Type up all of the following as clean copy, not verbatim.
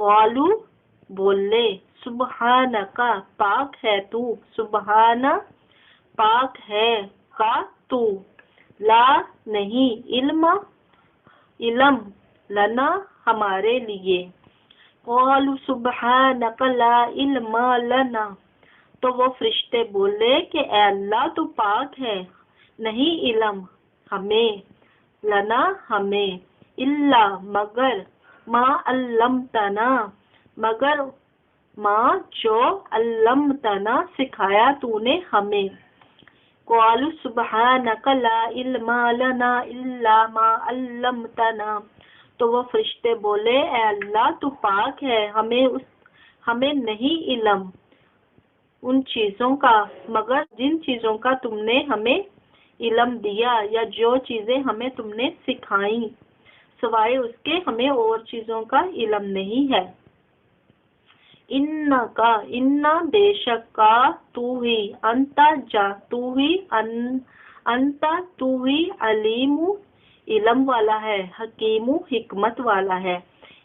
क़ालू बोले, सुब्हानका पाक है तू, सुब्हाना पाक है का तू, ला नहीं, इल्म लना हमारे लिए। क़ालू सुब्हानका ला इल्मा लना, तो वो फरिश्ते बोले कि ए अल्लाह तू पाक है, नहीं इल्म हमें, लना हमें, इल्ला मगर, मा अल्लमतना मगर माँ जो अल्लमतना सिखाया तूने हमें। क़ालू सुब्हानका ला इल्मा लना इल्ला मा अल्लमतना, तो वो फरिश्ते बोले ए अल्लाह तू पाक है, हमें नहीं इल्म उन चीज़ों का मगर जिन चीज़ों का तुमने हमें इल्म दिया, या जो चीज़ें हमें तुमने सिखाई, सिवाय उसके हमें और चीज़ों का इल्म नहीं है। इन्ना बेशक का तू ही, अंता तू ही अलीमु इल्म वाला है, हकीमु हिकमत वाला है।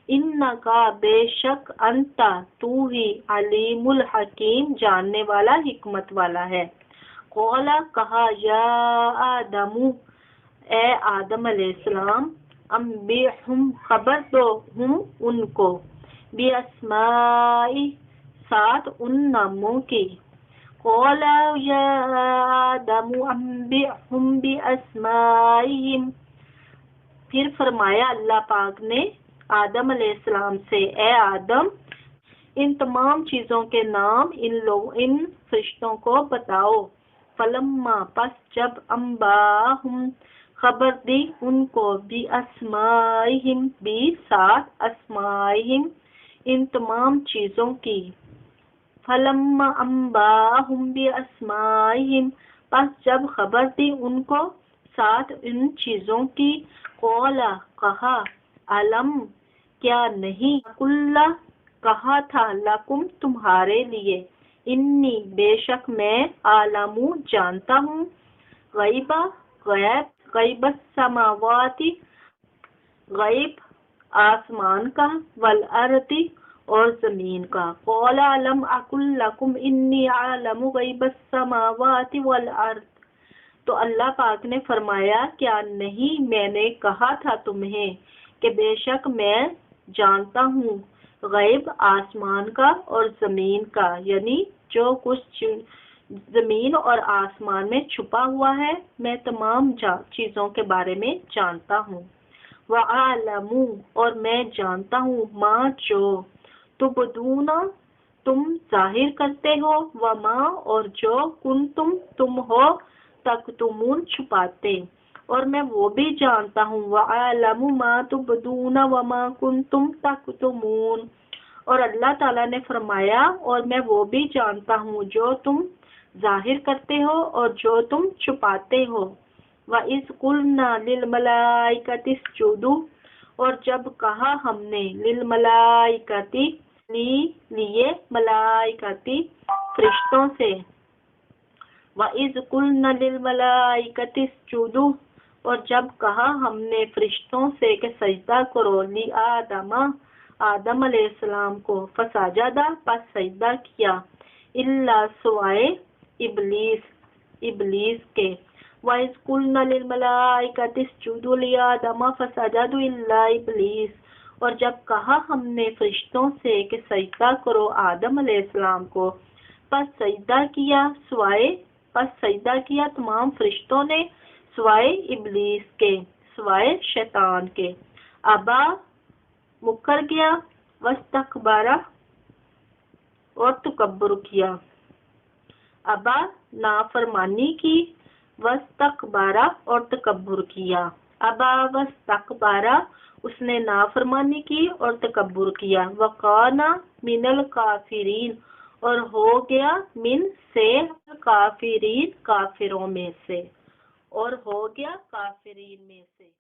इन्ना का बेशक, अंता तू ही, अलीमुल हकीम जानने वाला हिकमत वाला है। क़ौला कहा, या आदमु ए आदम अलैहिस्सलाम, अम्बिहुम खबर दो हम उनको, बिअस्माई साथ उन नामों की। क़ौला या आदमु अम्बिहुम बिअस्माइहिम, फिर फरमाया अल्लाह पाक ने आदम अलैहिस्सलाम से, ए आदम इन तमाम चीज़ों के नाम इन फरिश्तों को बताओ। फलम्मा पस जब, अम्बाहुम खबर दी उनको, भी अस्माइहिम भी साथ अस्माइहिम इन तमाम चीज़ों की। फलम्मा अम्बाहुम भी अस्माइहिम, पस जब खबर दी उनको साथ इन चीज़ों की। क़ौला कहा, अलम क्या नहीं, कुल्ला कहा था, लकुम तुम्हारे लिए, इन्नी बेशक मैं, आलमू जानता हूँ, गैबा गैब, गैबस समावाती गैब आसमान का, वल अर्दी और जमीन का। क़ौला अलम अकुल लकुम इन्नी आलमु गैबस समावाती वल अर्द, तो अल्लाह पाक ने फरमाया, क्या नहीं मैंने कहा था तुम्हें कि बेशक मैं जानता हूँ गैब आसमान का और ज़मीन का, यानी जो कुछ ज़मीन और आसमान में छुपा हुआ है, मैं तमाम चीज़ों के बारे में जानता हूँ। व आलमू और मैं जानता हूँ, माँ जो तुबदूना तुम जाहिर करते हो, व माँ और जो तुम हो तकतुमून छुपाते, और मैं वो भी जानता हूँ। व आलमू मा तुबदूना व मा कुंतुम तकतुमून, और अल्लाह ताला ने फरमाया, और मैं वो भी जानता हूँ जो तुम जाहिर करते हो और जो तुम छुपाते हो। व इस कुलना लिल मलाइकति इसजुदू, और जब कहा हमने, लिल मलाइकति लिए मलाइकति फरिश्तों से, व इस कुलना लिल मलाइकति इसजुदू, और जब कहा हमने फरिश्तों से कि सजदा करो, ली आदम अलैहिस्सलाम को, फसजदा पस सजदा किया, इल्ला सिवाय इब्लीस के। व इस कुलना लिल मलाइकति इसजुदू ली आदम फसजदू इल्ला इब्लीस, और जब कहा हमने फरिश्तों से कि सजदा करो आदम अलैहिस्सलाम को, पस सजदा किया तमाम फरिश्तों ने, सिवाय इब्लीस के, सिवाय शैतान के। अबा मुकर गया, वस्तकबरा और तकब्बुर किया। अबा नाफरमानी की, वस्तकबरा और तकब्बुर किया। अबा वस्तकबरा उसने नाफरमानी की और तकब्बुर किया। वकाना मिनल काफिरीन और हो गया मिन से काफिरीन काफिरों में से, और हो गया काफिरीन में से।